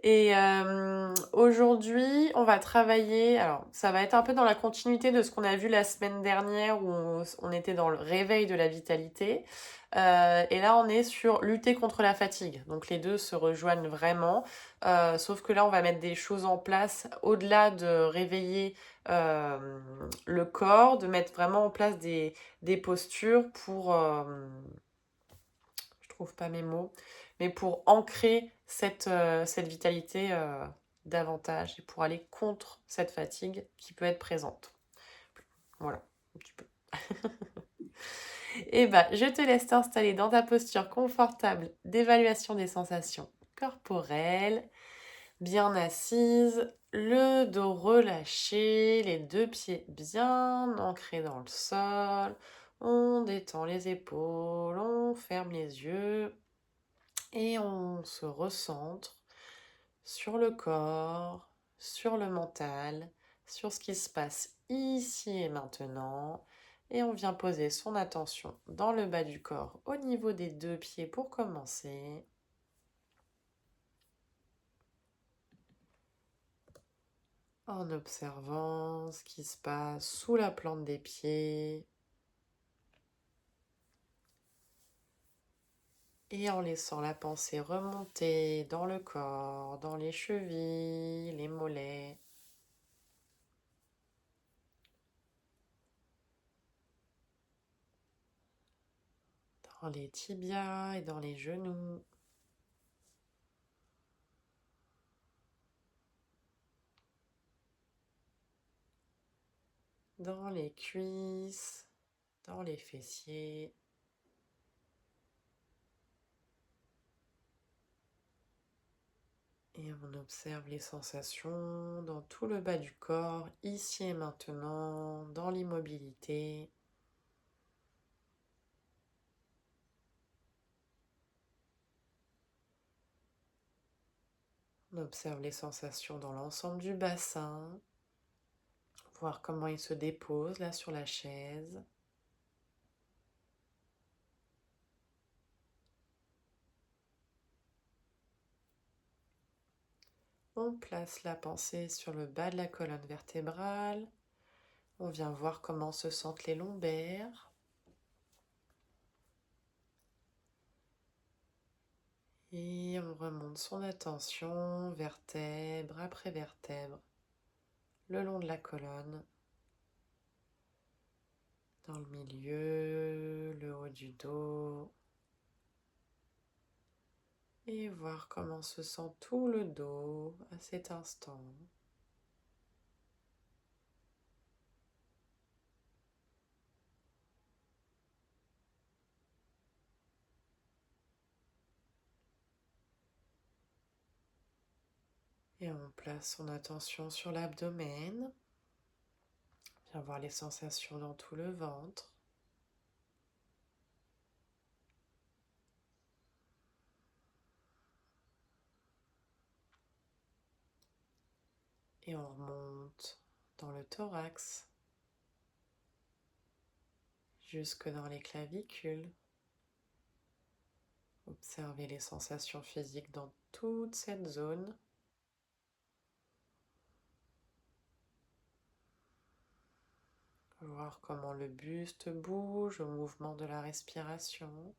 Et aujourd'hui, on va travailler. Alors, ça va être un peu dans la continuité de ce qu'on a vu la semaine dernière où on était dans le réveil de la vitalité. Et là, on est sur lutter contre la fatigue. Donc, les deux se rejoignent vraiment. Sauf que là, on va mettre des choses en place au-delà de réveiller le corps, de mettre vraiment en place des postures pour, je trouve pas mes mots, mais pour ancrer cette vitalité davantage et pour aller contre cette fatigue qui peut être présente. Voilà, un petit peu. Et bah, je te laisse t'installer dans ta posture confortable d'évaluation des sensations corporelles, bien assise, le dos relâché, les deux pieds bien ancrés dans le sol. On détend les épaules, on ferme les yeux. Et on se recentre sur le corps, sur le mental, sur ce qui se passe ici et maintenant. Et on vient poser son attention dans le bas du corps, au niveau des deux pieds pour commencer. En observant ce qui se passe sous la plante des pieds. Et en laissant la pensée remonter dans le corps, dans les chevilles, les mollets. Dans les tibias et dans les genoux. Dans les cuisses, dans les fessiers. Et on observe les sensations dans tout le bas du corps, ici et maintenant, dans l'immobilité. On observe les sensations dans l'ensemble du bassin, voir comment il se dépose là sur la chaise. On place la pensée sur le bas de la colonne vertébrale. On vient voir comment se sentent les lombaires. Et on remonte son attention vertèbre après vertèbre, le long de la colonne, dans le milieu, le haut du dos. Et voir comment se sent tout le dos à cet instant. Et on place son attention sur l'abdomen. Viens voir les sensations dans tout le ventre. Et on remonte dans le thorax, jusque dans les clavicules. Observez les sensations physiques dans toute cette zone. Voir comment le buste bouge au mouvement de la respiration.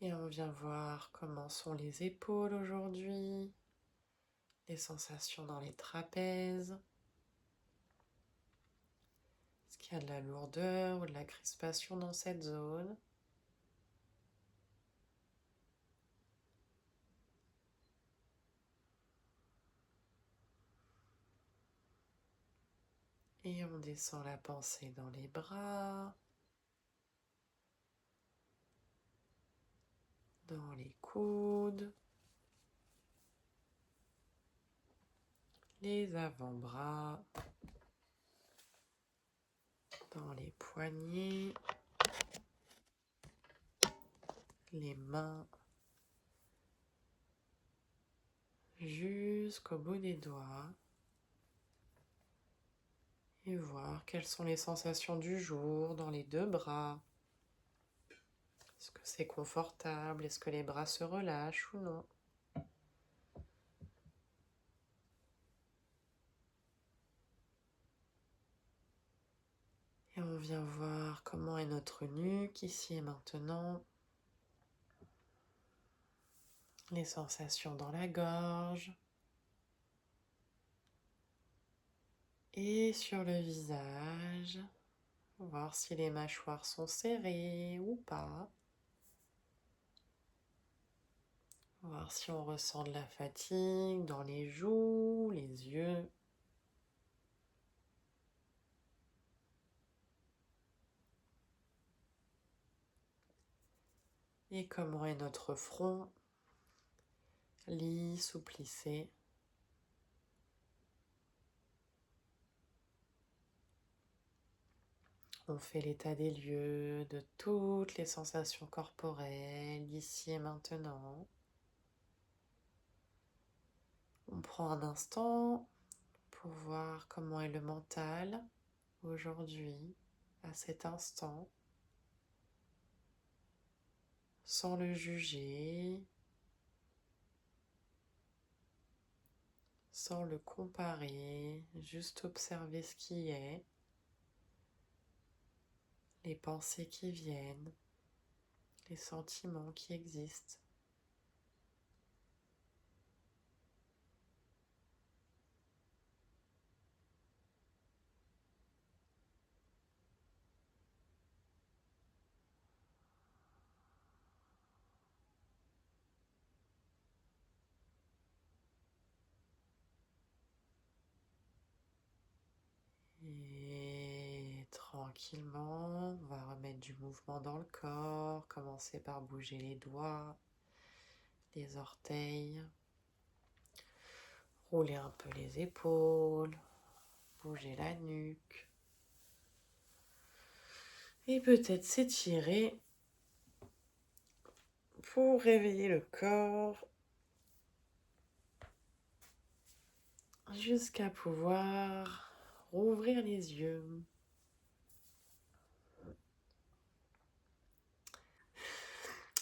Et on vient voir comment sont les épaules aujourd'hui, les sensations dans les trapèzes. Est-ce qu'il y a de la lourdeur ou de la crispation dans cette zone? Et on descend la pensée dans les bras, dans les coudes, les avant-bras, dans les poignets, les mains jusqu'au bout des doigts et voir quelles sont les sensations du jour dans les deux bras. Est-ce que c'est confortable? Est-ce que les bras se relâchent ou non? Et on vient voir comment est notre nuque ici et maintenant. Les sensations dans la gorge. Et sur le visage, voir si les mâchoires sont serrées ou pas. Voir si on ressent de la fatigue dans les joues, les yeux. Et comment est notre front, lisse ou plissé. On fait l'état des lieux de toutes les sensations corporelles, ici et maintenant. On prend un instant pour voir comment est le mental aujourd'hui, à cet instant, sans le juger, sans le comparer, juste observer ce qui est, les pensées qui viennent, les sentiments qui existent. Et tranquillement, on va remettre du mouvement dans le corps, commencer par bouger les doigts, les orteils, rouler un peu les épaules, bouger la nuque. Et peut-être s'étirer pour réveiller le corps jusqu'à pouvoir rouvrir les yeux.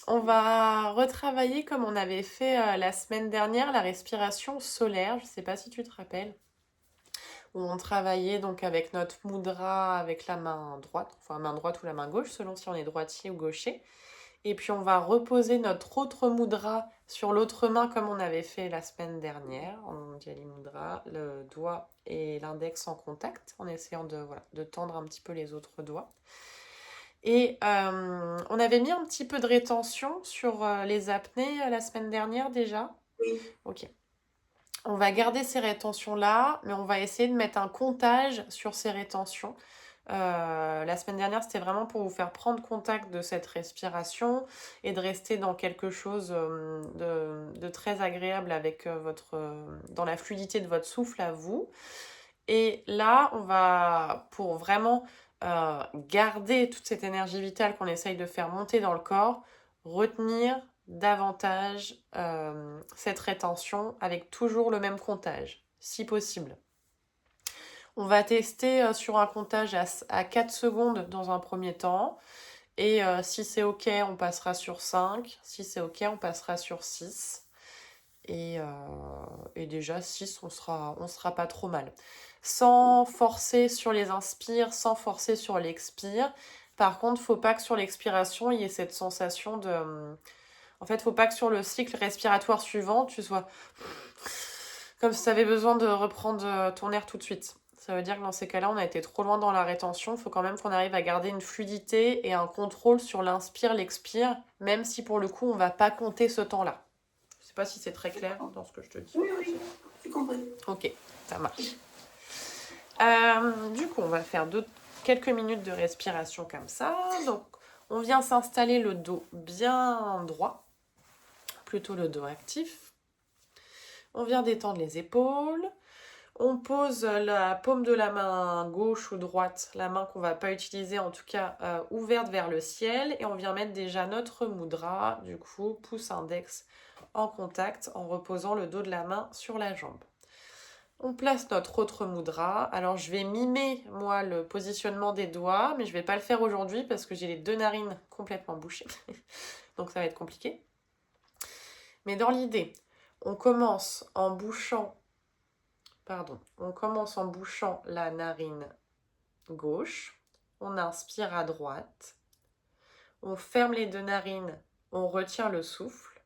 On va retravailler comme on avait fait la semaine dernière la respiration solaire, je ne sais pas si tu te rappelles, où on travaillait donc avec notre mudra avec la main droite, enfin main droite ou la main gauche selon si on est droitier ou gaucher. Et puis on va reposer notre autre mudra sur l'autre main comme on avait fait la semaine dernière, en Jali Mudra, le doigt et l'index en contact, en essayant de tendre un petit peu les autres doigts. Et on avait mis un petit peu de rétention sur les apnées la semaine dernière déjà. Oui. Ok. On va garder ces rétentions-là, mais on va essayer de mettre un comptage sur ces rétentions. La semaine dernière, c'était vraiment pour vous faire prendre contact de cette respiration et de rester dans quelque chose de très agréable avec dans la fluidité de votre souffle à vous. Et là, on va, pour vraiment garder toute cette énergie vitale qu'on essaye de faire monter dans le corps, retenir davantage cette rétention avec toujours le même comptage, si possible. On va tester sur un comptage à 4 secondes dans un premier temps. Et si c'est OK, on passera sur 5. Si c'est OK, on passera sur 6. Et déjà, 6, on sera pas trop mal. Sans forcer sur les inspires, sans forcer sur l'expire. Par contre, faut pas que sur l'expiration, il y ait cette sensation de... En fait, faut pas que sur le cycle respiratoire suivant, tu sois comme si tu avais besoin de reprendre ton air tout de suite. Ça veut dire que dans ces cas-là, on a été trop loin dans la rétention. Il faut quand même qu'on arrive à garder une fluidité et un contrôle sur l'inspire, l'expire, même si pour le coup, on va pas compter ce temps-là. Je sais pas si c'est très clair dans ce que je te dis. Oui, j'ai compris. Ok, ça marche. Du coup, on va faire quelques minutes de respiration comme ça. Donc, on vient s'installer le dos bien droit, plutôt le dos actif. On vient détendre les épaules. On pose la paume de la main gauche ou droite, la main qu'on ne va pas utiliser en tout cas, ouverte vers le ciel. Et on vient mettre déjà notre mudra, du coup, pouce index en contact en reposant le dos de la main sur la jambe. On place notre autre mudra. Alors je vais mimer moi le positionnement des doigts, mais je ne vais pas le faire aujourd'hui parce que j'ai les 2 narines complètement bouchées. Donc ça va être compliqué. Mais dans l'idée, on commence en bouchant la narine gauche. On inspire à droite. On ferme les 2 narines, on retient le souffle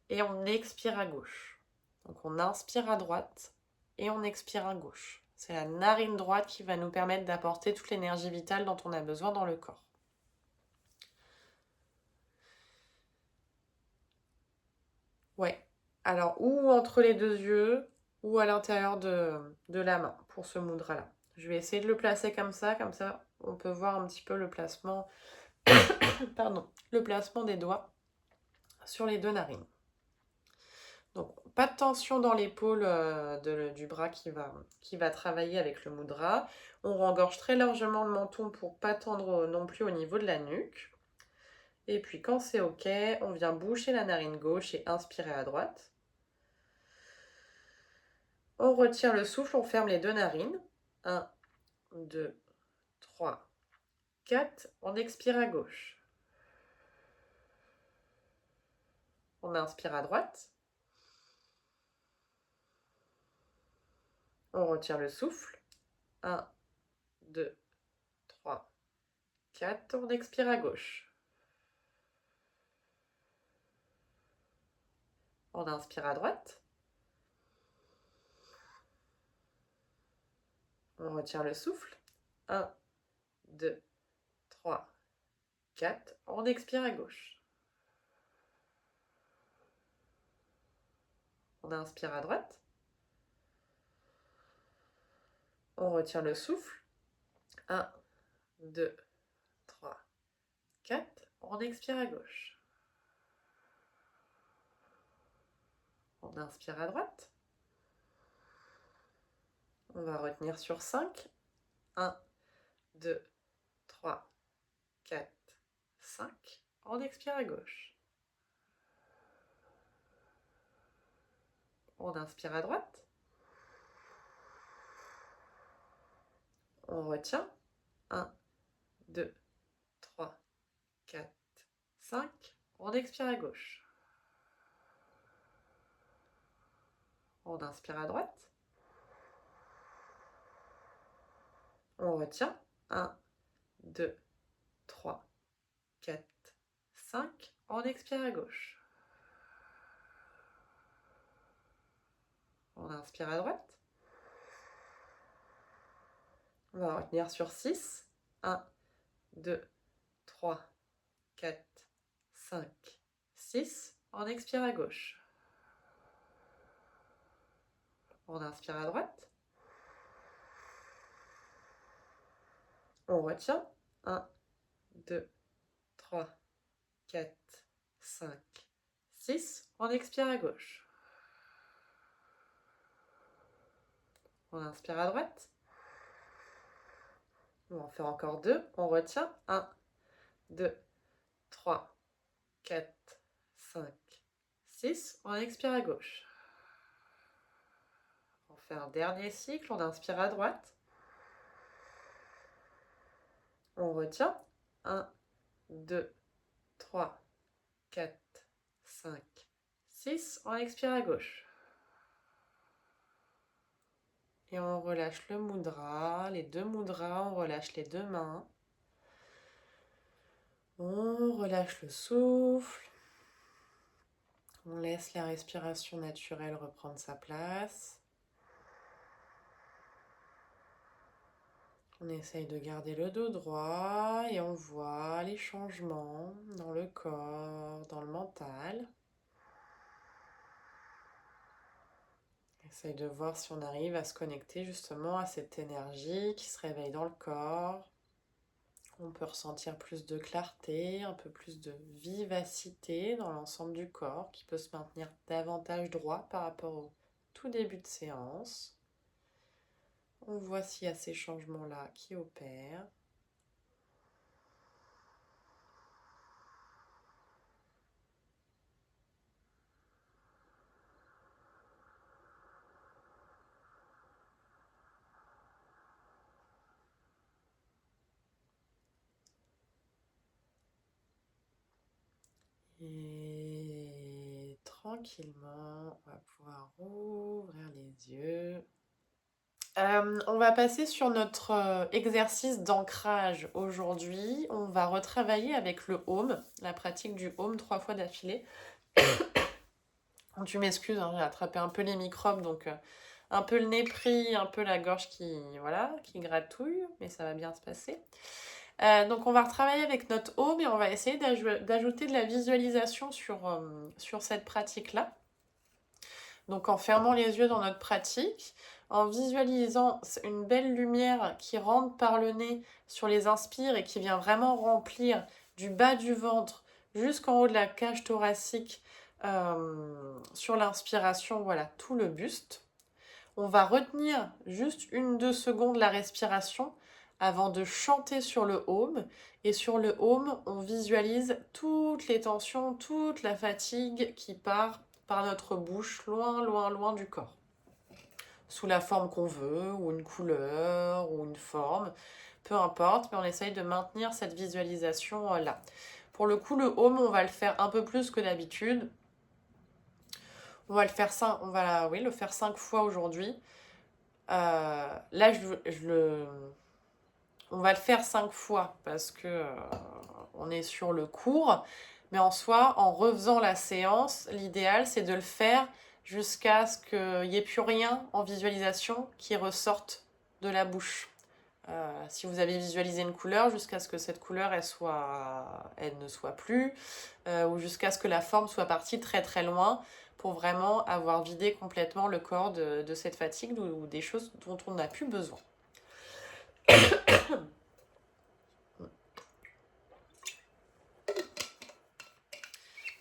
et on expire à gauche. Donc on inspire à droite et on expire à gauche. C'est la narine droite qui va nous permettre d'apporter toute l'énergie vitale dont on a besoin dans le corps. Ouais. Alors, ou entre les 2 yeux, ou à l'intérieur de la main pour ce mudra-là. Je vais essayer de le placer comme ça on peut voir un petit peu le placement, le placement des doigts sur les 2 narines. Donc, pas de tension dans l'épaule du bras qui va travailler avec le mudra. On rengorge très largement le menton pour pas tendre non plus au niveau de la nuque. Et puis quand c'est ok, on vient boucher la narine gauche et inspirer à droite. On retire le souffle, on ferme les 2 narines. 1, 2, 3, 4. On expire à gauche. On inspire à droite. On retire le souffle. 1, 2, 3, 4. On expire à gauche. On inspire à droite. On retient le souffle. 1, 2, 3, 4. On expire à gauche. On inspire à droite. On retient le souffle. 1, 2, 3, 4. On expire à gauche. On inspire à droite. On va retenir sur 5. 1, 2, 3, 4, 5. On expire à gauche. On inspire à droite. On retient. 1, 2, 3, 4, 5. On expire à gauche. On inspire à droite. On retient. 1, 2, 3, 4, 5. On expire à gauche. On inspire à droite. On va retenir sur 6. 1, 2, 3, 4, 5, 6. On expire à gauche. On inspire à droite. On retient. 1, 2, 3, 4, 5, 6. On expire à gauche. On inspire à droite. On va en faire encore 2. On retient. 1, 2, 3, 4, 5, 6. On expire à gauche. On fait un dernier cycle. On inspire à droite. On retient. 1, 2, 3, 4, 5, 6. On expire à gauche. Et on relâche le mudra, les 2 mudras, on relâche les 2 mains. On relâche le souffle. On laisse la respiration naturelle reprendre sa place. On essaye de garder le dos droit et on voit les changements dans le corps, dans le mental. Essaye de voir si on arrive à se connecter justement à cette énergie qui se réveille dans le corps. On peut ressentir plus de clarté, un peu plus de vivacité dans l'ensemble du corps qui peut se maintenir davantage droit par rapport au tout début de séance. On voit s'il y a ces changements-là qui opèrent. Et tranquillement, on va pouvoir ouvrir les yeux. On va passer sur notre exercice d'ancrage aujourd'hui. On va retravailler avec le home, la pratique du home 3 fois d'affilée. Tu m'excuses, hein, j'ai attrapé un peu les microbes, donc un peu le nez pris, un peu la gorge qui gratouille, mais ça va bien se passer. Donc on va retravailler avec notre home et on va essayer d'ajouter de la visualisation sur cette pratique-là. Donc en fermant les yeux dans notre pratique, en visualisant une belle lumière qui rentre par le nez sur les inspires et qui vient vraiment remplir du bas du ventre jusqu'en haut de la cage thoracique sur l'inspiration, voilà, tout le buste. On va retenir juste 1-2 secondes la respiration avant de chanter sur le home. Et sur le home, on visualise toutes les tensions, toute la fatigue qui part par notre bouche, loin, loin, loin du corps. Sous la forme qu'on veut, ou une couleur, ou une forme, peu importe, mais on essaye de maintenir cette visualisation là. Pour le coup, le home, on va le faire un peu plus que d'habitude. On va le faire 5 fois aujourd'hui. Là, on va le faire 5 fois parce que on est sur le cours. Mais en soi, en refaisant la séance, l'idéal, c'est de le faire jusqu'à ce qu'il n'y ait plus rien en visualisation qui ressorte de la bouche. Si vous avez visualisé une couleur, jusqu'à ce que cette couleur, elle ne soit plus, ou jusqu'à ce que la forme soit partie très très loin, pour vraiment avoir vidé complètement le corps de cette fatigue ou des choses dont on n'a plus besoin.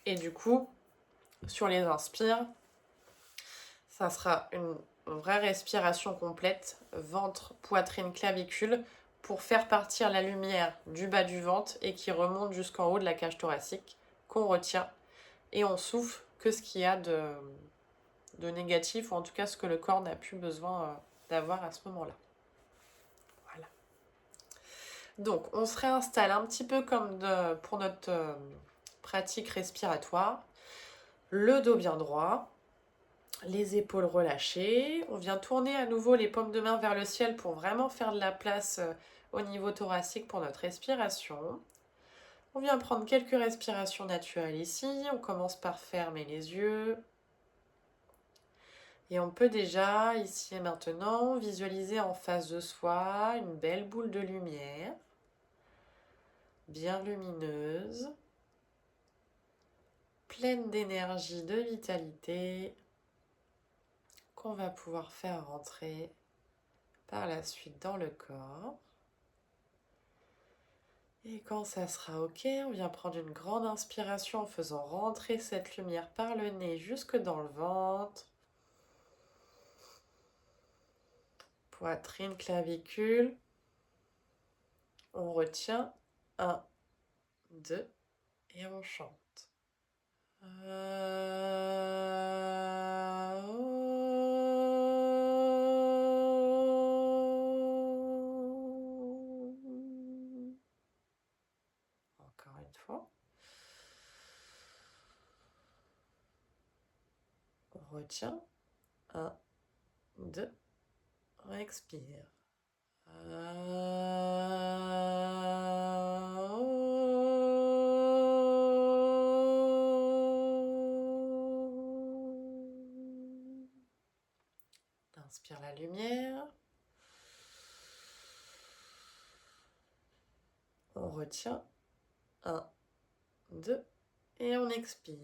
Et du coup, sur les inspires, ça sera une vraie respiration complète, ventre, poitrine, clavicule, pour faire partir la lumière du bas du ventre et qui remonte jusqu'en haut de la cage thoracique, qu'on retient, et on souffle que ce qu'il y a de négatif, ou en tout cas ce que le corps n'a plus besoin d'avoir à ce moment-là. Voilà. Donc, on se réinstalle un petit peu comme pour notre pratique respiratoire. Le dos bien droit, les épaules relâchées. On vient tourner à nouveau les paumes de main vers le ciel pour vraiment faire de la place au niveau thoracique pour notre respiration. On vient prendre quelques respirations naturelles ici. On commence par fermer les yeux. Et on peut déjà, ici et maintenant, visualiser en face de soi une belle boule de lumière, bien lumineuse, pleine d'énergie, de vitalité, qu'on va pouvoir faire rentrer par la suite dans le corps. Et quand ça sera ok, on vient prendre une grande inspiration en faisant rentrer cette lumière par le nez jusque dans le ventre. Poitrine, clavicule. On retient 1, 2 et on chante. Encore une fois. On retient. 1, 2. On expire. Inspire la lumière. On retient. 1, 2. Et on expire.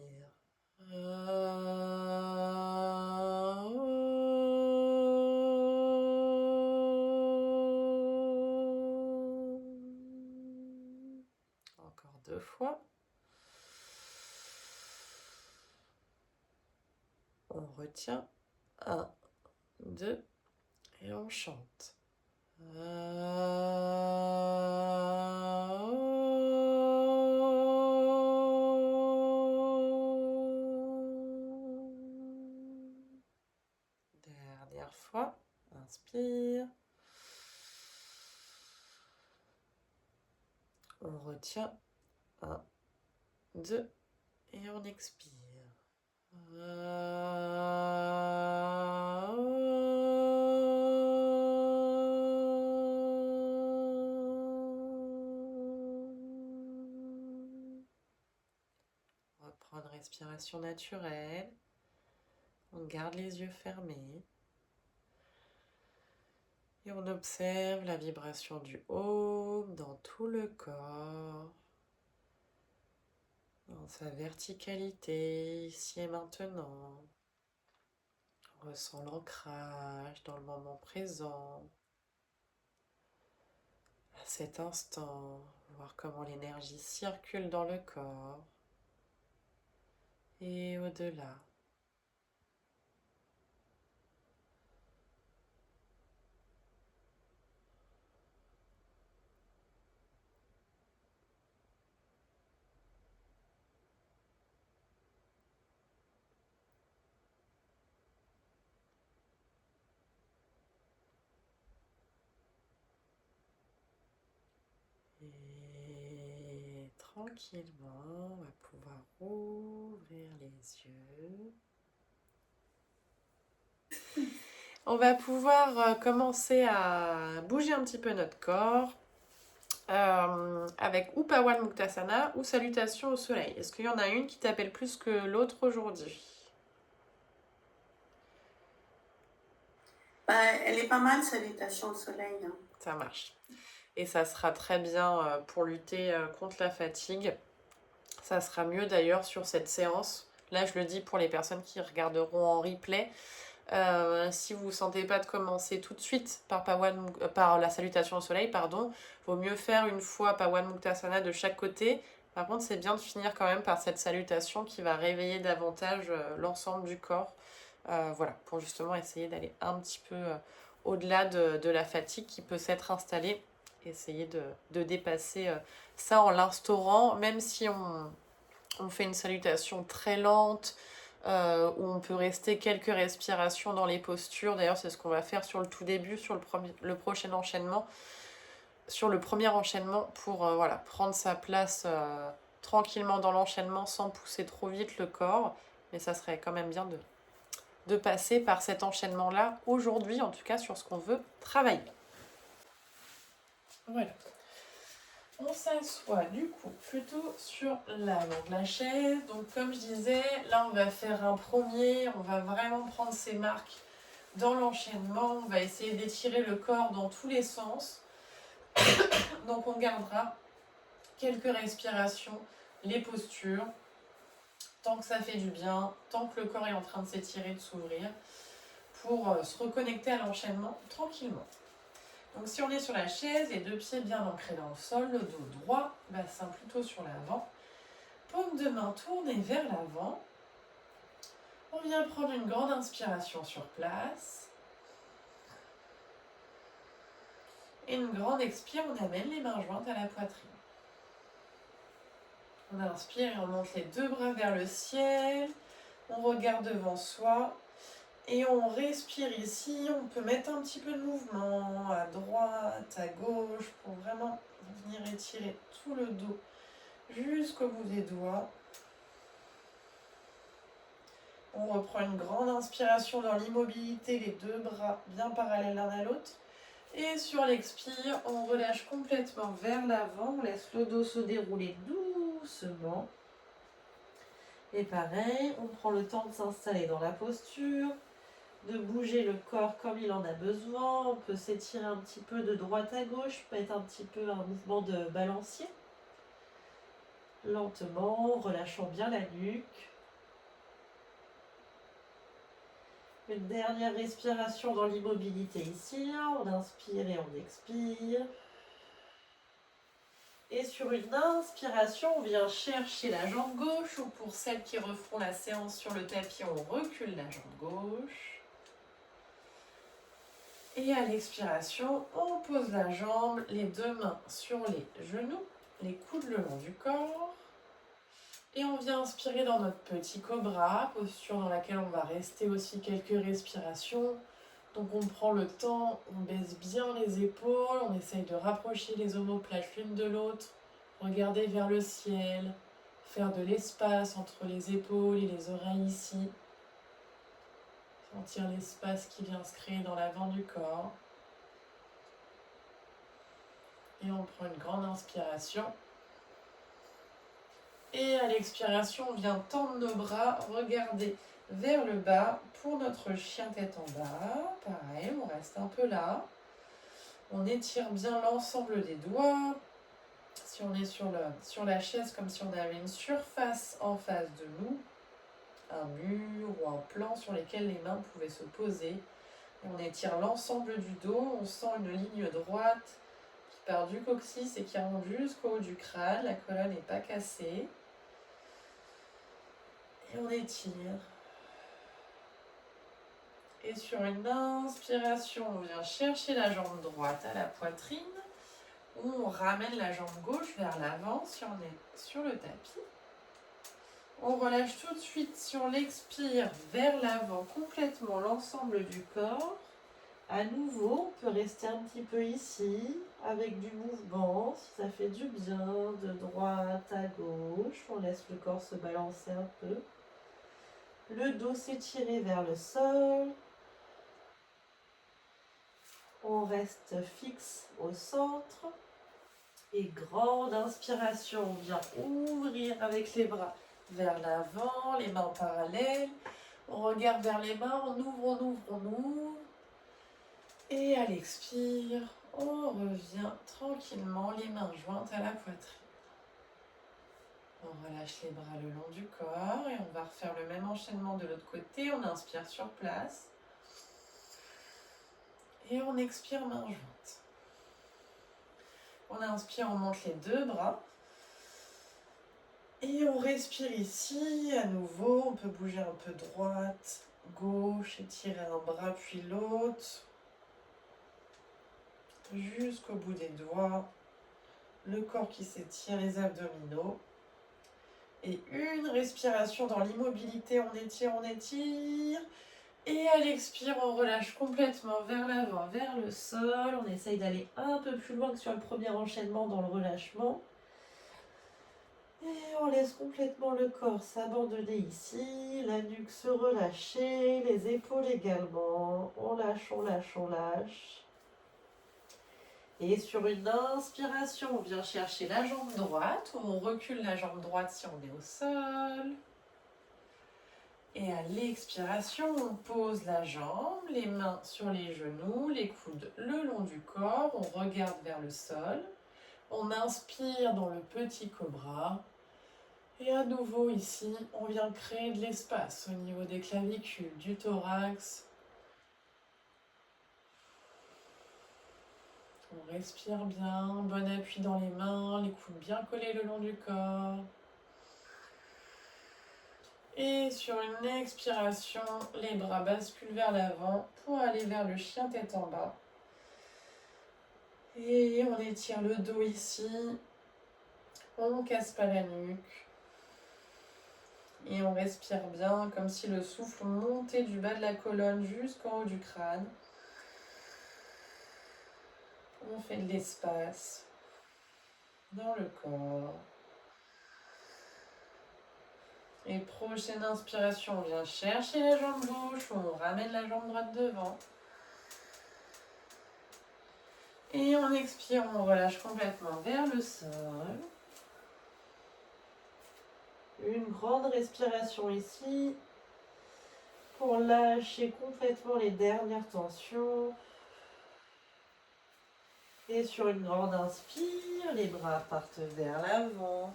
Encore 2 fois. On retient. 1, 2. Et on chante. Dernière fois. Inspire. On retient. 1, 2. Et on expire. On reprend une respiration naturelle. On garde les yeux fermés. Et on observe la vibration du Om dans tout le corps, dans sa verticalité, ici et maintenant. On ressent l'ancrage dans le moment présent, à cet instant, voir comment l'énergie circule dans le corps et au-delà. Et tranquillement, on va pouvoir ouvrir les yeux. On va pouvoir commencer à bouger un petit peu notre corps avec ou Pawan Muktasana ou Salutation au soleil. Est-ce qu'il y en a une qui t'appelle plus que l'autre aujourd'hui? Elle est pas mal, Salutation au soleil. Hein. Ça marche. Et ça sera très bien pour lutter contre la fatigue. Ça sera mieux d'ailleurs sur cette séance. Là, je le dis pour les personnes qui regarderont en replay. Si vous ne vous sentez pas de commencer tout de suite par la salutation au soleil, vaut mieux faire une fois Pawan Muktasana de chaque côté. Par contre, c'est bien de finir quand même par cette salutation qui va réveiller davantage l'ensemble du corps. Voilà, pour justement essayer d'aller un petit peu au-delà de la fatigue qui peut s'être installée. Essayer de dépasser ça en l'instaurant, même si on fait une salutation très lente, où on peut rester quelques respirations dans les postures. D'ailleurs, c'est ce qu'on va faire sur le tout début, sur le prochain enchaînement, sur le premier enchaînement, pour voilà, prendre sa place tranquillement dans l'enchaînement sans pousser trop vite le corps. Mais ça serait quand même bien de passer par cet enchaînement-là aujourd'hui, en tout cas sur ce qu'on veut travailler. Voilà. On s'assoit du coup plutôt sur l'avant de la chaise. Donc comme je disais, là on va faire un premier, on va vraiment prendre ses marques dans l'enchaînement. On va essayer d'étirer le corps dans tous les sens. Donc on gardera quelques respirations, les postures, tant que ça fait du bien, tant que le corps est en train de s'étirer, de s'ouvrir, pour se reconnecter à l'enchaînement tranquillement. Donc si on est sur la chaise, les deux pieds bien ancrés dans le sol, le dos droit, bassin plutôt sur l'avant, paume de main tournée vers l'avant. On vient prendre une grande inspiration sur place. Et une grande expire, on amène les mains jointes à la poitrine. On inspire et on monte les deux bras vers le ciel. On regarde devant soi. Et on respire ici. On peut mettre un petit peu de mouvement à droite, à gauche, pour vraiment venir étirer tout le dos jusqu'au bout des doigts. On reprend une grande inspiration dans l'immobilité, les deux bras bien parallèles l'un à l'autre. Et sur l'expire, on relâche complètement vers l'avant, on laisse le dos se dérouler doucement. Et pareil, on prend le temps de s'installer dans la posture, de bouger le corps comme il en a besoin. On peut s'étirer un petit peu de droite à gauche, mettre un petit peu un mouvement de balancier. Lentement, relâchant bien la nuque. Une dernière respiration dans l'immobilité ici. On inspire et on expire. Et sur une inspiration, on vient chercher la jambe gauche, ou pour celles qui referont la séance sur le tapis, on recule la jambe gauche. Et à l'expiration, on pose la jambe, les deux mains sur les genoux, les coudes le long du corps. Et on vient inspirer dans notre petit cobra, posture dans laquelle on va rester aussi quelques respirations. Donc on prend le temps, on baisse bien les épaules, on essaye de rapprocher les omoplates l'une de l'autre, regarder vers le ciel, Faire de l'espace entre les épaules et les oreilles ici. Sentir l'espace qui vient se créer dans l'avant du corps. Et on prend une grande inspiration. Et à l'expiration, on vient tendre nos bras, regarder vers le bas pour notre chien tête en bas. Pareil, on reste un peu là. On étire bien l'ensemble des doigts. Si on est sur la chaise, comme si on avait une surface en face de nous, un mur ou un plan sur lequel les mains pouvaient se poser. Et on étire l'ensemble du dos, on sent une ligne droite qui part du coccyx et qui remonte jusqu'au haut du crâne. La colonne n'est pas cassée. Et on étire. Et sur une inspiration, on vient chercher la jambe droite à la poitrine. On ramène la jambe gauche vers l'avant si on est sur le tapis. On relâche tout de suite sur l'expire vers l'avant complètement l'ensemble du corps. À nouveau, on peut rester un petit peu ici avec du mouvement si ça fait du bien, de droite à gauche. On laisse le corps se balancer un peu. Le dos s'étirer vers le sol. On reste fixe au centre. Et grande inspiration, on vient ouvrir avec les bras vers l'avant, les mains parallèles. On regarde vers les mains, on ouvre, on ouvre, on ouvre. Et à l'expire, on revient tranquillement, les mains jointes à la poitrine. On relâche les bras le long du corps et on va refaire le même enchaînement de l'autre côté. On inspire sur place. Et on expire main jointe. On inspire, on monte les deux bras. Et on respire ici, à nouveau, on peut bouger un peu droite, gauche, étirer un bras puis l'autre, jusqu'au bout des doigts, le corps qui s'étire, les abdominaux. Et une respiration dans l'immobilité, on étire, et à l'expire, on relâche complètement vers l'avant, vers le sol, on essaye d'aller un peu plus loin que sur le premier enchaînement dans le relâchement. Et on laisse complètement le corps s'abandonner ici, la nuque se relâcher, les épaules également. On lâche, on lâche, on lâche. Et sur une inspiration, on vient chercher la jambe droite. On recule la jambe droite si on est au sol. Et à l'expiration, on pose la jambe, les mains sur les genoux, les coudes le long du corps. On regarde vers le sol. On inspire dans le petit cobra. Et à nouveau ici, on vient créer de l'espace au niveau des clavicules, du thorax. On respire bien, bon appui dans les mains, les coudes bien collés le long du corps. Et sur une expiration, les bras basculent vers l'avant pour aller vers le chien tête en bas. Et on étire le dos ici, on ne casse pas la nuque. Et on respire bien, comme si le souffle montait du bas de la colonne jusqu'en haut du crâne. On fait de l'espace dans le corps. Et prochaine inspiration, on vient chercher la jambe gauche, on ramène la jambe droite devant. Et on expire, on relâche complètement vers le sol. Une grande respiration ici pour lâcher complètement les dernières tensions. Et sur une grande inspire, les bras partent vers l'avant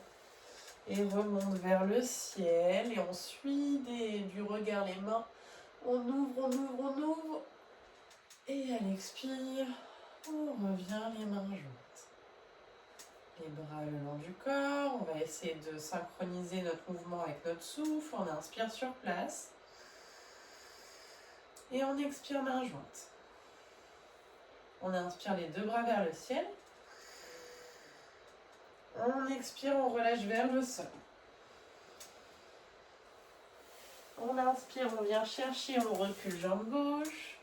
et remontent vers le ciel. Et on suit du regard les mains. On ouvre, on ouvre, on ouvre. Et à l'expire, on revient les mains jointes. Les bras le long du corps. On va essayer de synchroniser notre mouvement avec notre souffle. On inspire sur place. Et on expire main jointe. On inspire les deux bras vers le ciel. On expire, on relâche vers le sol. On inspire, on vient chercher, on recule jambe gauche.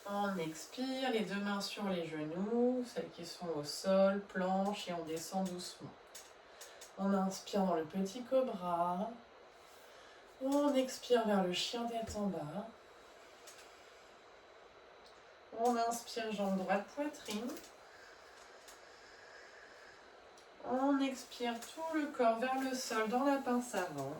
On expire, les deux mains sur les genoux, celles qui sont au sol, planche, et on descend doucement. On inspire dans le petit cobra. On expire vers le chien tête en bas. On inspire jambe droite poitrine. On expire tout le corps vers le sol dans la pince avant.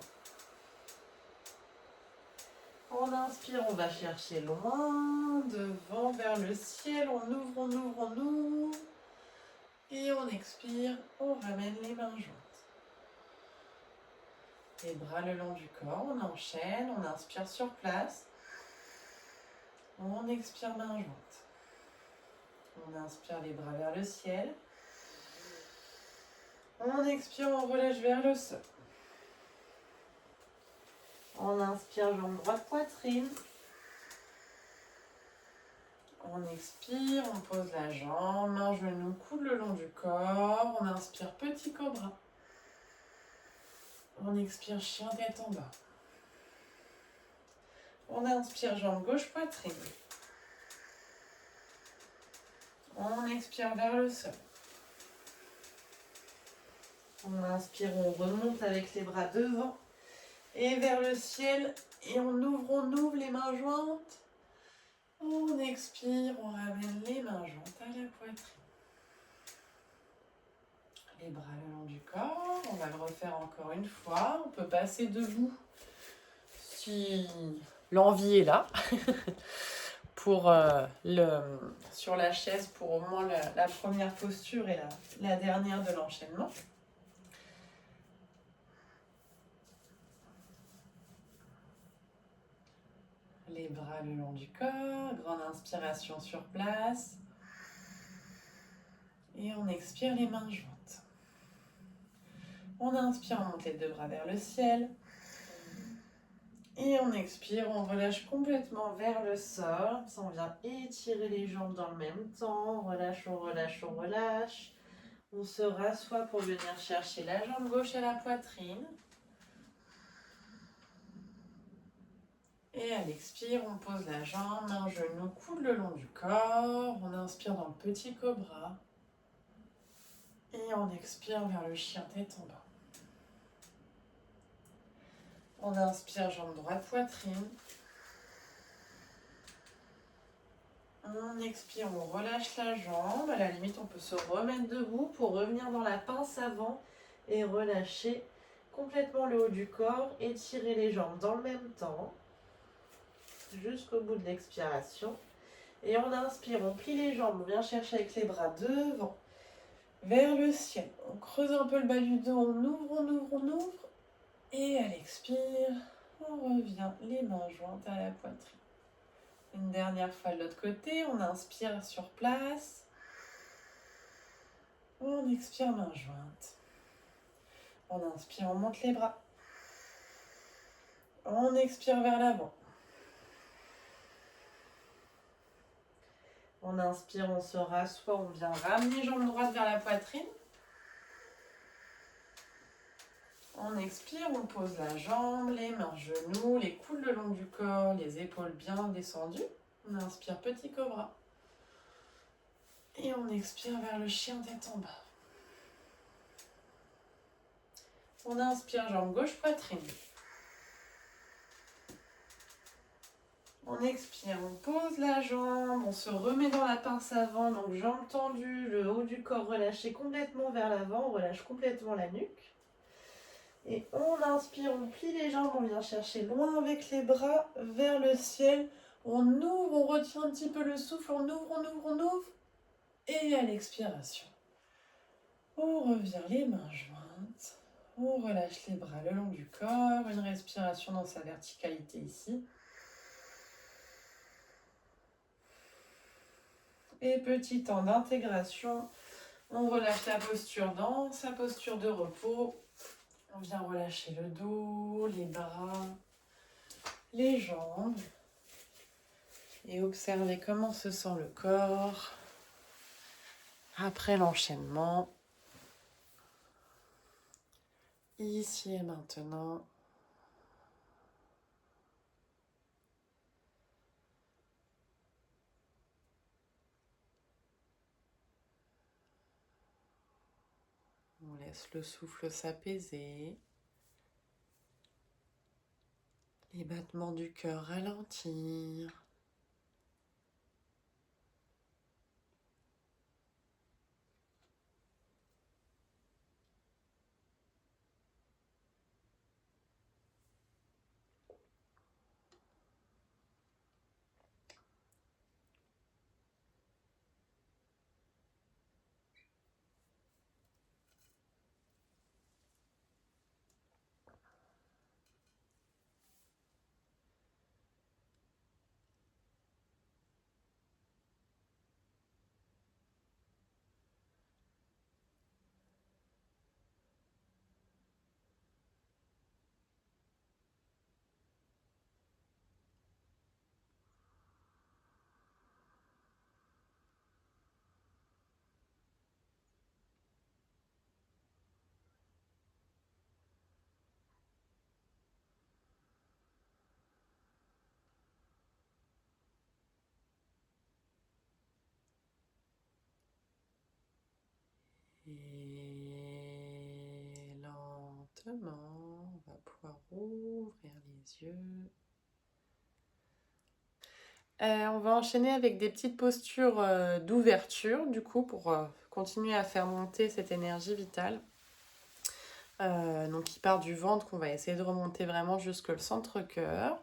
On inspire, on va chercher loin, devant, vers le ciel. On ouvre, on ouvre, on ouvre. Et on expire, on ramène les mains jointes. Les bras le long du corps, on enchaîne, on inspire sur place. On expire main jointe. On inspire les bras vers le ciel. On expire, on relâche vers le sol. On inspire, jambe droite poitrine. On expire, on pose la jambe, main, genou, coude le long du corps. On inspire, petit cobra. On expire, chien tête en bas. On inspire, jambe gauche poitrine. On expire vers le sol. On inspire, on remonte avec les bras devant et vers le ciel. Et on ouvre les mains jointes. On expire, on ramène les mains jointes à la poitrine. Les bras le long du corps, on va le refaire encore une fois. On peut passer debout si l'envie est là. Pour sur la chaise pour au moins la première posture et la dernière de l'enchaînement. Les bras le long du corps, grande inspiration sur place. Et on expire les mains jointes. On inspire, on monte les deux bras vers le ciel. Et on expire, on relâche complètement vers le sol. On vient étirer les jambes dans le même temps. On relâche, on relâche, on relâche. On se rassoit pour venir chercher la jambe gauche à la poitrine. Et à l'expire, on pose la jambe, main, genou, coude le long du corps. On inspire dans le petit cobra. Et on expire vers le chien tête en bas. On inspire, jambe droite poitrine. On expire, on relâche la jambe. À la limite, on peut se remettre debout pour revenir dans la pince avant et relâcher complètement le haut du corps. Étirer les jambes dans le même temps jusqu'au bout de l'expiration. Et on inspire, on plie les jambes, on vient chercher avec les bras devant, vers le ciel. On creuse un peu le bas du dos, on ouvre, on ouvre, on ouvre. Et à l'expire, on revient les mains jointes à la poitrine. Une dernière fois de l'autre côté, on inspire sur place. On expire main jointe. On inspire, on monte les bras. On expire vers l'avant. On inspire, on se rassoit, on vient ramener jambe droite vers la poitrine. On expire, on pose la jambe, les mains, genoux, les coudes le long du corps, les épaules bien descendues. On inspire, petit cobra. Et on expire vers le chien tête en bas. On inspire, jambe gauche, poitrine. On expire, on pose la jambe, on se remet dans la pince avant, donc jambes tendues, le haut du corps relâché complètement vers l'avant, on relâche complètement la nuque. Et on inspire, on plie les jambes, on vient chercher loin avec les bras vers le ciel. On ouvre, on retient un petit peu le souffle, on ouvre, on ouvre, on ouvre. Et à l'expiration, on revient les mains jointes. On relâche les bras le long du corps, une respiration dans sa verticalité ici. Et petit temps d'intégration, on relâche la posture dans sa posture de repos. On vient relâcher le dos, les bras, les jambes. Et observer comment se sent le corps après l'enchaînement. Ici et maintenant. On laisse le souffle s'apaiser. Les battements du cœur ralentir. Et lentement, on va pouvoir ouvrir les yeux. On va enchaîner avec des petites postures d'ouverture, du coup, pour continuer à faire monter cette énergie vitale. Donc, qui part du ventre, qu'on va essayer de remonter vraiment jusque le centre-cœur.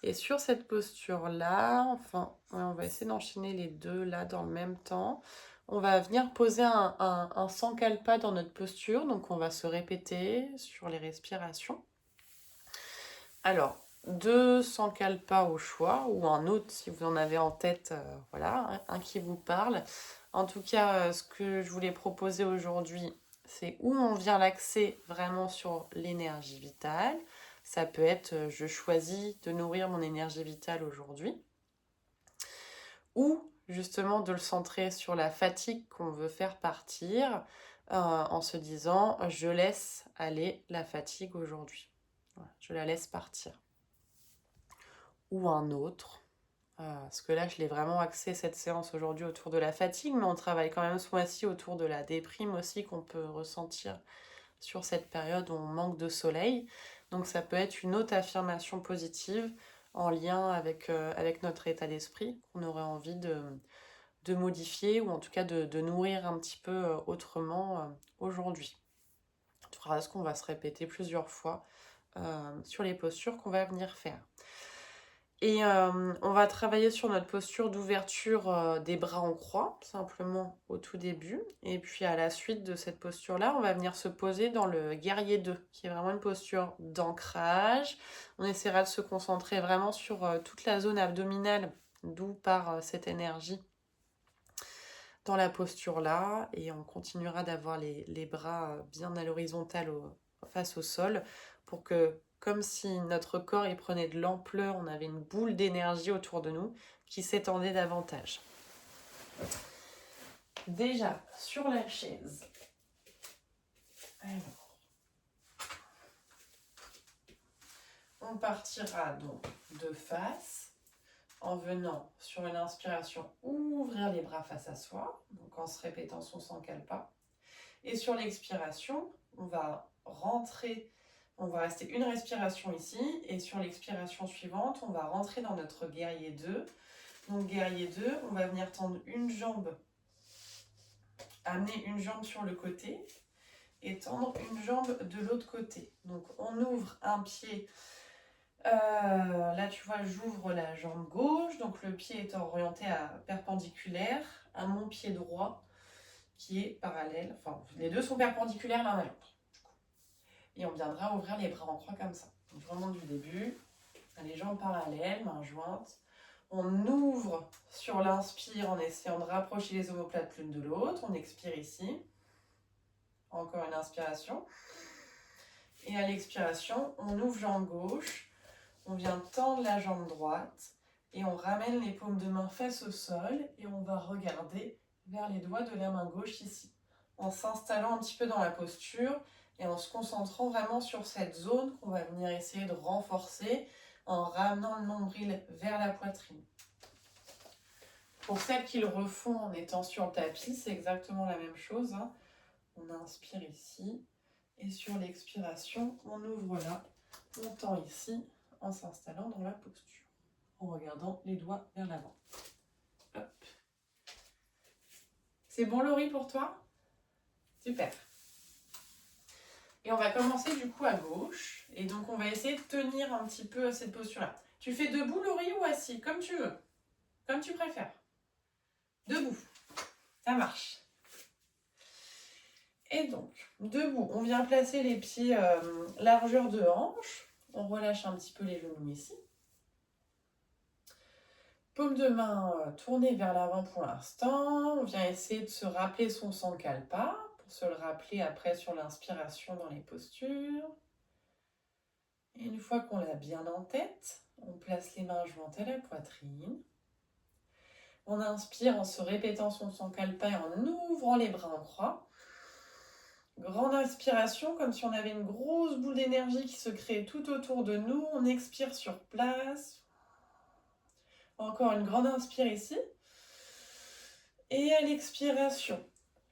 Et sur cette posture-là, enfin, ouais, on va essayer d'enchaîner les deux là dans le même temps. On va venir poser un sankalpa dans notre posture, donc on va se répéter sur les respirations. Alors, 2 sankalpas au choix, ou un autre si vous en avez en tête, voilà, un qui vous parle. En tout cas, ce que je voulais proposer aujourd'hui, c'est où on vient l'axer vraiment sur l'énergie vitale. Ça peut être, je choisis de nourrir mon énergie vitale aujourd'hui. Ou justement de le centrer sur la fatigue qu'on veut faire partir en se disant, je laisse aller la fatigue aujourd'hui. Voilà, je la laisse partir. Ou un autre. Parce que là, je l'ai vraiment axé cette séance aujourd'hui autour de la fatigue, mais on travaille quand même ce mois-ci autour de la déprime aussi qu'on peut ressentir sur cette période où on manque de soleil. Donc ça peut être une autre affirmation positive en lien avec notre état d'esprit qu'on aurait envie de modifier ou en tout cas de nourrir un petit peu autrement aujourd'hui. C'est une phrase qu'on va se répéter plusieurs fois sur les postures qu'on va venir faire. Et on va travailler sur notre posture d'ouverture des bras en croix, simplement au tout début. Et puis à la suite de cette posture-là, on va venir se poser dans le guerrier 2, qui est vraiment une posture d'ancrage. On essaiera de se concentrer vraiment sur toute la zone abdominale, d'où part cette énergie dans la posture-là. Et on continuera d'avoir les bras bien à l'horizontale face au sol pour que, comme si notre corps il prenait de l'ampleur, on avait une boule d'énergie autour de nous qui s'étendait davantage. Déjà, sur la chaise. Alors, on partira donc de face en venant sur une inspiration ouvrir les bras face à soi, donc en se répétant son sankalpa. Et sur l'expiration, on va rentrer. On va rester une respiration ici et sur l'expiration suivante, on va rentrer dans notre guerrier 2. Donc guerrier 2, on va venir tendre une jambe, amener une jambe sur le côté et tendre une jambe de l'autre côté. Donc on ouvre un pied. Là tu vois, j'ouvre la jambe gauche, donc le pied est orienté perpendiculaire à mon pied droit qui est parallèle. Enfin, les deux sont perpendiculaires l'un à l'autre. Et on viendra ouvrir les bras en croix comme ça. Donc vraiment du début, les jambes parallèles, mains jointes. On ouvre sur l'inspire en essayant de rapprocher les omoplates l'une de l'autre. On expire ici. Encore une inspiration. Et à l'expiration, on ouvre jambe gauche. On vient tendre la jambe droite. Et on ramène les paumes de main face au sol. Et on va regarder vers les doigts de la main gauche ici. En s'installant un petit peu dans la posture. Et en se concentrant vraiment sur cette zone qu'on va venir essayer de renforcer en ramenant le nombril vers la poitrine. Pour celles qui le refont en étant sur le tapis, c'est exactement la même chose. On inspire ici. Et sur l'expiration, on ouvre là, on tend ici en s'installant dans la posture, en regardant les doigts vers l'avant. Hop. C'est bon Laurie pour toi? Super. Et on va commencer du coup à gauche. Et donc on va essayer de tenir un petit peu cette posture-là. Tu fais debout Laurie ou assis? Comme tu veux. Comme tu préfères. Debout. Ça marche. Et donc, debout, on vient placer les pieds largeur de hanche. On relâche un petit peu les genoux ici. Paume de main tournée vers l'avant pour l'instant. On vient essayer de se rappeler son Sankalpa pour se le rappeler après sur l'inspiration dans les postures. Et une fois qu'on l'a bien en tête, on place les main jointes à la poitrine. On inspire en se répétant son Sankalpa et en ouvrant les bras en croix. Grande inspiration, comme si on avait une grosse boule d'énergie qui se crée tout autour de nous. On expire sur place. Encore une grande inspire ici. Et à l'expiration,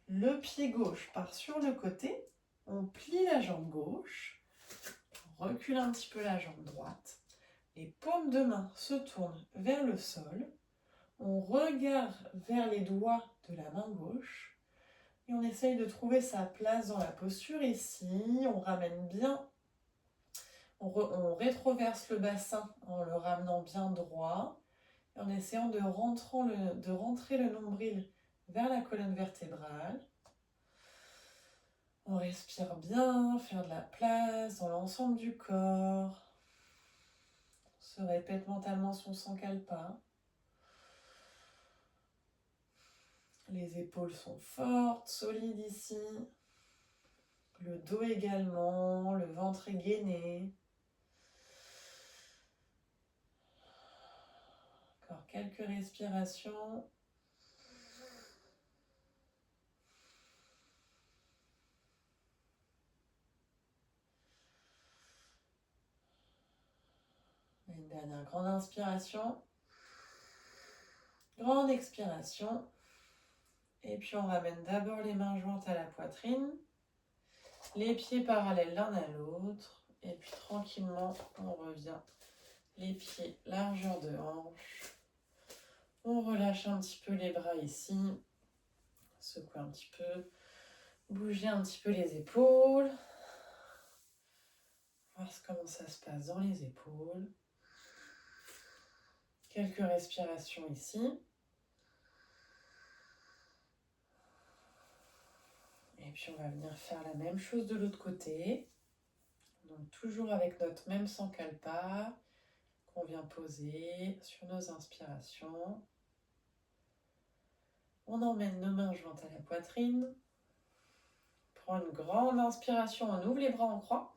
le pied gauche part sur le côté. On plie la jambe gauche. On recule un petit peu la jambe droite. Les paumes de main se tournent vers le sol. On regarde vers les doigts de la main gauche. Et on essaye de trouver sa place dans la posture ici. On ramène bien. On rétroverse le bassin en le ramenant bien droit. Et en essayant de rentrer le nombril vers la colonne vertébrale. On respire bien, faire de la place dans l'ensemble du corps. On se répète mentalement son Sankalpa. Les épaules sont fortes, solides ici. Le dos également, le ventre est gainé. Encore quelques respirations. Une dernière grande inspiration. Grande expiration. Et puis on ramène d'abord les mains jointes à la poitrine. Les pieds parallèles l'un à l'autre. Et puis tranquillement, on revient. Les pieds largeur de hanche. On relâche un petit peu les bras ici. Secouer un petit peu. Bouger un petit peu les épaules. Voir comment ça se passe dans les épaules. Quelques respirations ici. Et puis on va venir faire la même chose de l'autre côté. Donc toujours avec notre même Sankalpa qu'on vient poser sur nos inspirations. On emmène nos mains jointes à la poitrine. Prends une grande inspiration, on ouvre les bras en croix.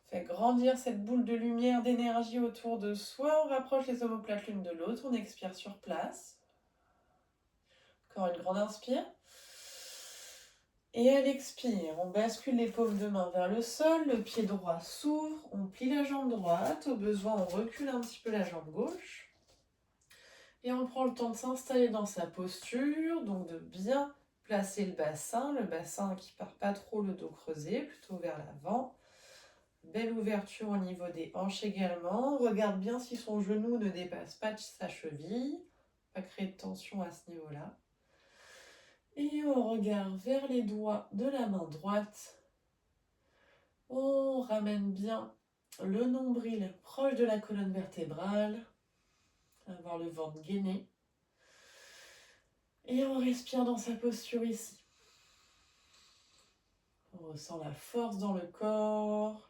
On fait grandir cette boule de lumière, d'énergie autour de soi. On rapproche les omoplates l'une de l'autre. On expire sur place. Encore une grande inspire. Et à l'expire, on bascule les paumes de main vers le sol. Le pied droit s'ouvre. On plie la jambe droite. Au besoin, on recule un petit peu la jambe gauche. Et on prend le temps de s'installer dans sa posture. Donc de bien placer le bassin qui part pas trop le dos creusé, plutôt vers l'avant. Belle ouverture au niveau des hanches également. On regarde bien si son genou ne dépasse pas de sa cheville. Pas créer de tension à ce niveau-là. Et on regarde vers les doigts de la main droite. On ramène bien le nombril proche de la colonne vertébrale. Avoir le ventre gainé. Et on respire dans sa posture ici. On ressent la force dans le corps,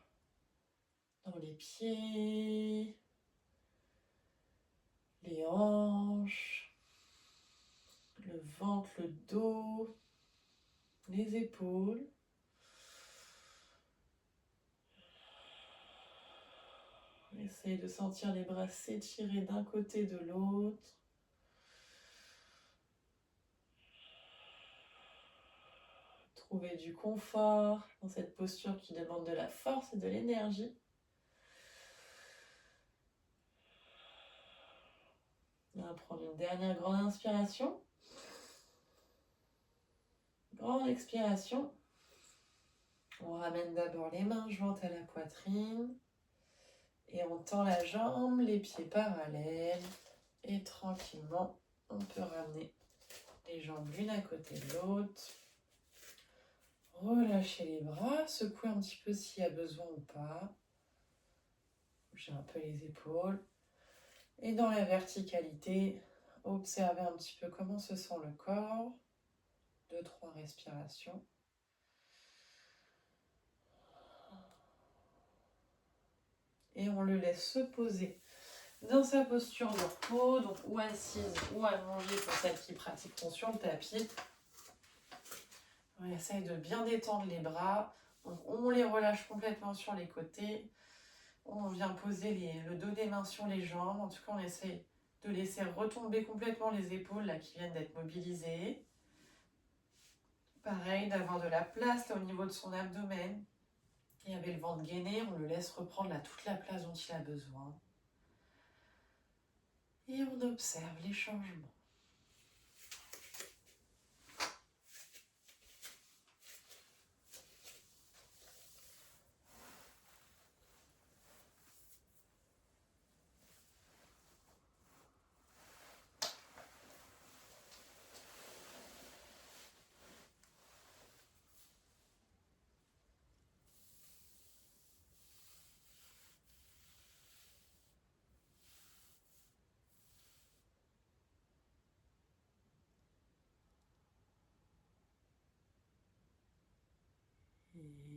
dans les pieds, les hanches, le ventre, le dos, les épaules. Essaye de sentir les bras s'étirer d'un côté de l'autre. Trouver du confort dans cette posture qui demande de la force et de l'énergie. On va prendre une dernière grande inspiration. Grande expiration. On ramène d'abord les mains jointes à la poitrine. Et on tend la jambe, les pieds parallèles. Et tranquillement, on peut ramener les jambes l'une à côté de l'autre. Relâchez les bras, secouez un petit peu s'il y a besoin ou pas. Bougez un peu les épaules. Et dans la verticalité, observez un petit peu comment se sent le corps. 2-3 respirations. Et on le laisse se poser dans sa posture de repos, donc ou assise ou allongée pour celles qui pratiqueront sur le tapis. On essaye de bien détendre les bras. Donc on les relâche complètement sur les côtés. On vient poser le dos des mains sur les jambes. En tout cas, on essaye de laisser retomber complètement les épaules là, qui viennent d'être mobilisées. Pareil, d'avoir de la place là, au niveau de son abdomen. Et avec le ventre gainé, on le laisse reprendre là, toute la place dont il a besoin. Et on observe les changements.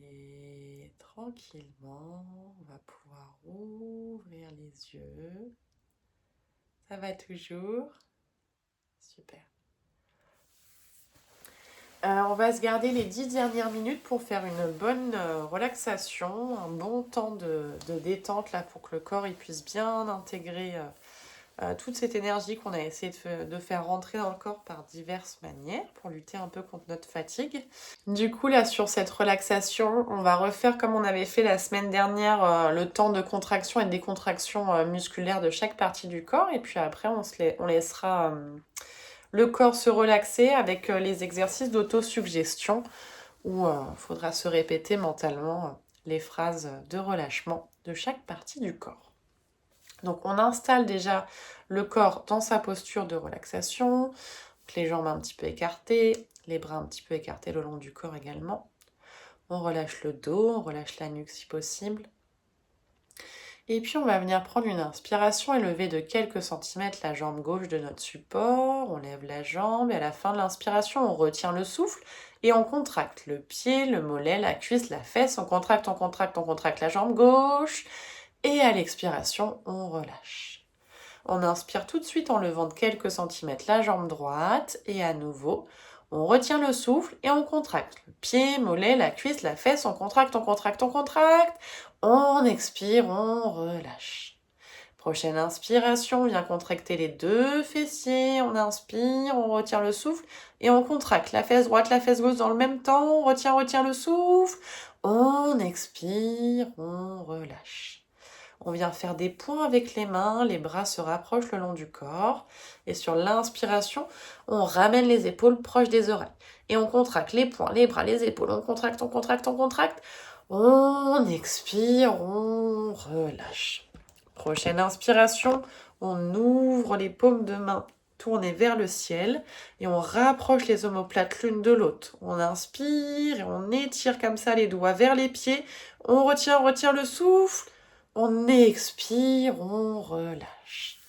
Et tranquillement, on va pouvoir ouvrir les yeux. Ça va toujours? Super. On va se garder les 10 dernières minutes pour faire une bonne relaxation, un bon temps de détente là, pour que le corps il puisse bien intégrer toute cette énergie qu'on a essayé de faire rentrer dans le corps par diverses manières pour lutter un peu contre notre fatigue. Du coup, là, sur cette relaxation, on va refaire comme on avait fait la semaine dernière, le temps de contraction et de décontraction musculaire de chaque partie du corps. Et puis après, on laissera le corps se relaxer avec les exercices d'autosuggestion où il faudra se répéter mentalement les phrases de relâchement de chaque partie du corps. Donc on installe déjà le corps dans sa posture de relaxation, les jambes un petit peu écartées, les bras un petit peu écartés le long du corps également. On relâche le dos, on relâche la nuque si possible. Et puis on va venir prendre une inspiration et lever de quelques centimètres la jambe gauche de notre support. On lève la jambe et à la fin de l'inspiration, on retient le souffle et on contracte le pied, le mollet, la cuisse, la fesse. On contracte, on contracte, on contracte la jambe gauche. Et à l'expiration, on relâche. On inspire tout de suite en levant de quelques centimètres la jambe droite. Et à nouveau, on retient le souffle et on contracte le pied, mollet, la cuisse, la fesse. On contracte, on contracte, on contracte. On expire, on relâche. Prochaine inspiration, on vient contracter les deux fessiers. On inspire, on retient le souffle et on contracte la fesse droite, la fesse gauche dans le même temps. On retient le souffle. On expire, on relâche. On vient faire des points avec les mains, les bras se rapprochent le long du corps. Et sur l'inspiration, on ramène les épaules proches des oreilles. Et on contracte les poings, les bras, les épaules. On contracte, on contracte, on contracte. On expire, on relâche. Prochaine inspiration, on ouvre les paumes de main tournées vers le ciel et on rapproche les omoplates l'une de l'autre. On inspire et on étire comme ça les doigts vers les pieds. On retient le souffle. On expire, on relâche.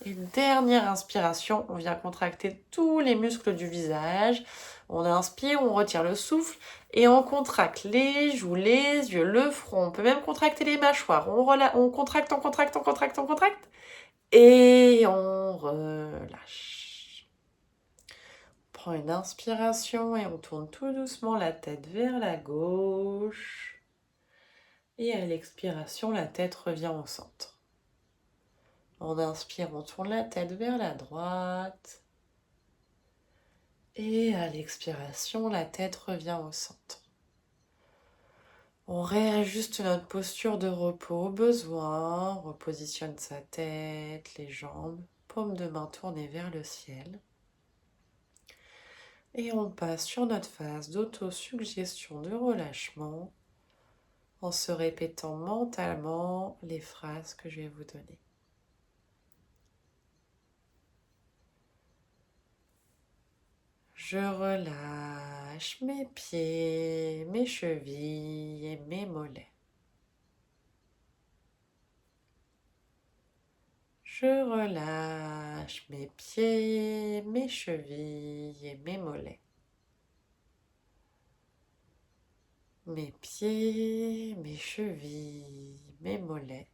Et dernière inspiration, on vient contracter tous les muscles du visage. On inspire, on retient le souffle et on contracte les joues, les yeux, le front. On peut même contracter les mâchoires. On contracte, on contracte, on contracte, on contracte. Et on relâche. On prend une inspiration et on tourne tout doucement la tête vers la gauche. Et à l'expiration, la tête revient au centre. On inspire, on tourne la tête vers la droite. Et à l'expiration, la tête revient au centre. On réajuste notre posture de repos au besoin. On repositionne sa tête, les jambes, paume de main tournée vers le ciel. Et on passe sur notre phase d'autosuggestion de relâchement en se répétant mentalement les phrases que je vais vous donner. Je relâche mes pieds, mes chevilles et mes mollets. Je relâche mes pieds, mes chevilles et mes mollets. Mes pieds, mes chevilles, mes mollets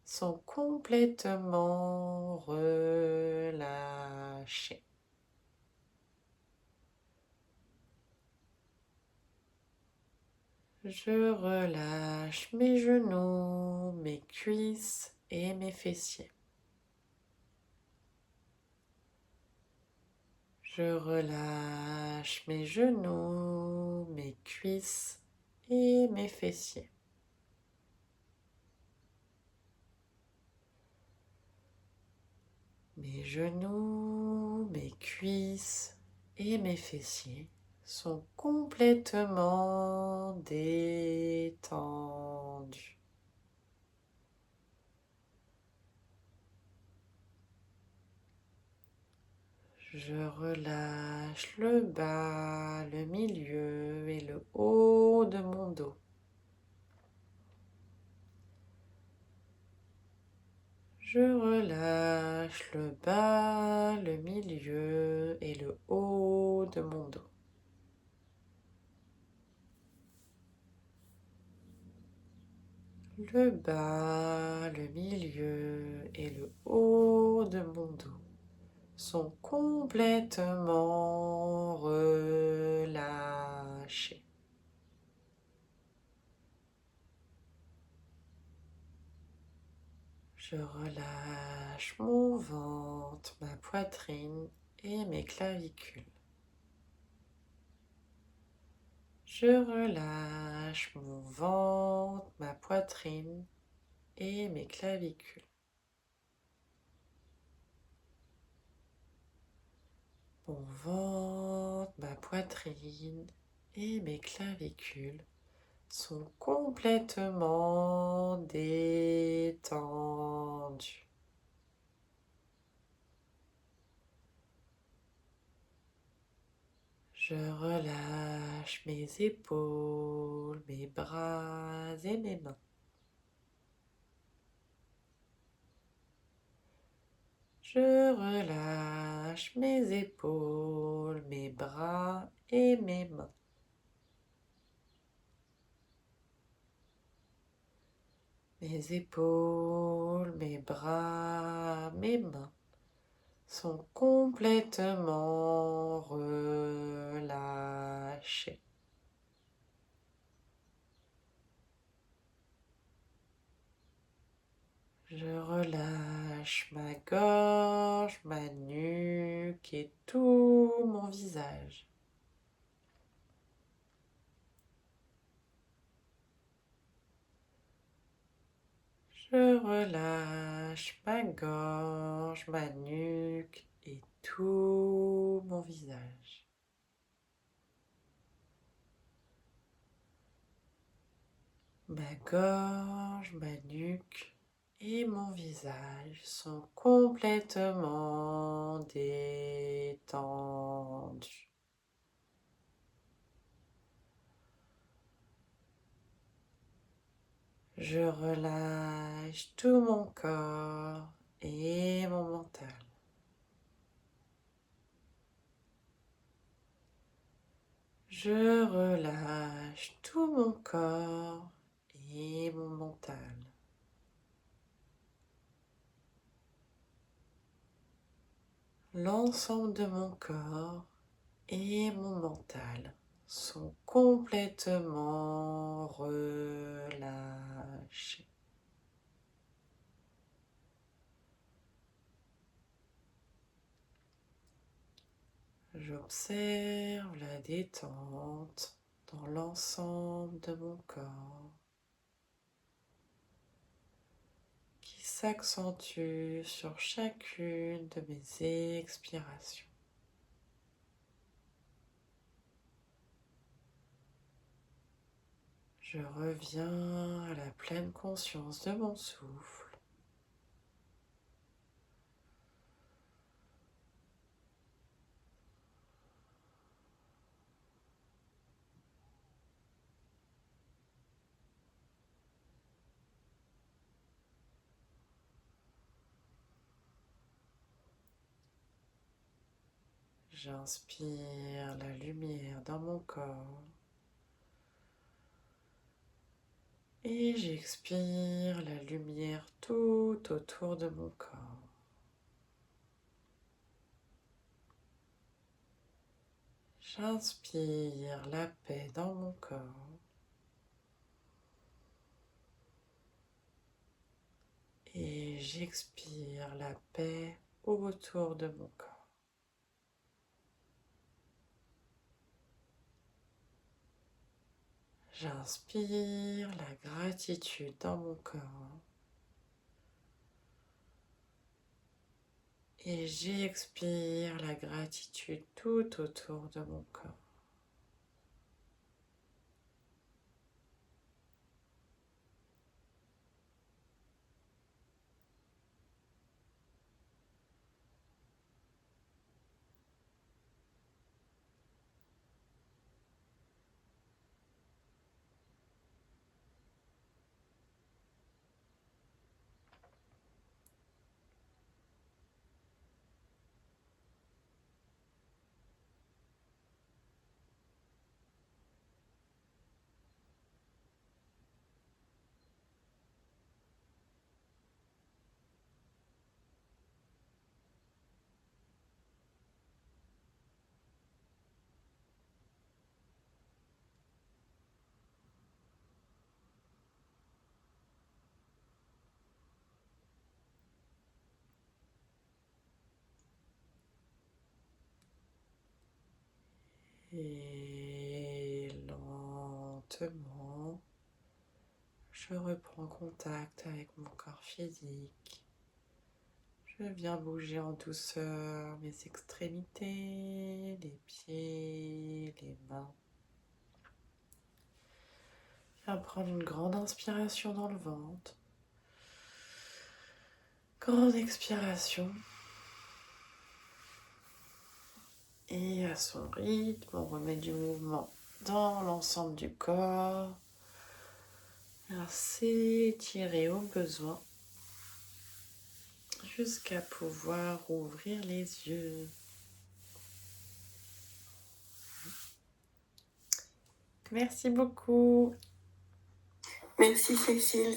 sont complètement relâchés. Je relâche mes genoux, mes cuisses et mes fessiers. Je relâche mes genoux, mes cuisses et mes fessiers. Mes genoux, mes cuisses et mes fessiers sont complètement détendus. Je relâche le bas, le milieu et le haut de mon dos. Je relâche le bas, le milieu et le haut de mon dos. Le bas, le milieu et le haut de mon dos sont complètement relâchés. Je relâche mon ventre, ma poitrine et mes clavicules. Je relâche mon ventre, ma poitrine et mes clavicules. Mon ventre, ma poitrine et mes clavicules sont complètement détendus. Je relâche mes épaules, mes bras et mes mains. Je relâche mes épaules, mes bras et mes mains. Mes épaules, mes bras, mes mains sont complètement relâchés. Je relâche ma gorge, ma nuque et tout mon visage. Je relâche ma gorge, ma nuque et tout mon visage. Ma gorge, ma nuque et mon visage sont complètement détendus. Je relâche tout mon corps et mon mental. Je relâche tout mon corps et mon mental. L'ensemble de mon corps et mon mental sont complètement relâchés. J'observe la détente dans l'ensemble de mon corps qui s'accentue sur chacune de mes expirations. Je reviens à la pleine conscience de mon souffle. J'inspire la lumière dans mon corps et j'expire la lumière tout autour de mon corps. J'inspire la paix dans mon corps et j'expire la paix autour de mon corps. J'inspire la gratitude dans mon corps et j'expire la gratitude tout autour de mon corps. Et lentement, je reprends contact avec mon corps physique. Je viens bouger en douceur mes extrémités, les pieds, les mains. Je viens prendre une grande inspiration dans le ventre. Grande expiration. Et à son rythme, on remet du mouvement dans l'ensemble du corps. S'étirer au besoin jusqu'à pouvoir ouvrir les yeux. Merci beaucoup. Merci Cécile.